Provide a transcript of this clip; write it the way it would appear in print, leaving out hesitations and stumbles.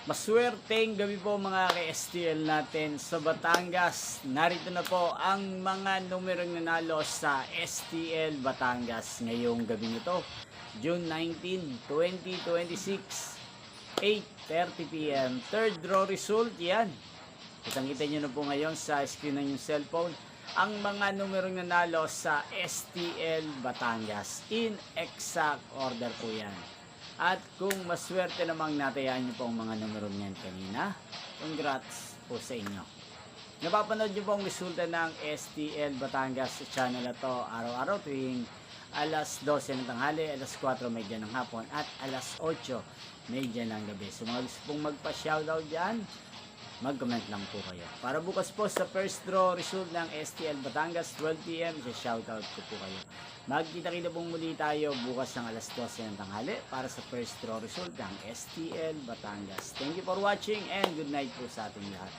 Maswerteng gabi po mga ka-STL natin sa Batangas. Narito na po ang mga numerong nanalo sa STL Batangas ngayong gabi nito. June 19, 2026, 8:30 p.m. Third draw result, yan. Kitang-kita nyo na po ngayon sa screen ng yung cellphone ang mga numerong nanalo sa STL Batangas. In exact order po yan. At kung maswerte namang natayaan nyo po ang mga numero niyan kanina, congrats po sa inyo. Napapanood nyo po ang resulta ng STL Batangas sa channel na to araw-araw tuwing alas 12 ng tanghali, alas 4:30 ng hapon at alas 8:30 ng gabi. So mga gusto pong magpa-shoutout dyan, mag-comment lang po kayo. Para bukas po sa first draw result ng STL Batangas 12 p.m. sa shoutout ko po kayo. Magkita-kita pong muli tayo bukas ng alas 12 ng tanghali para sa first draw result ng STL Batangas. Thank you for watching and good night po sa ating lahat.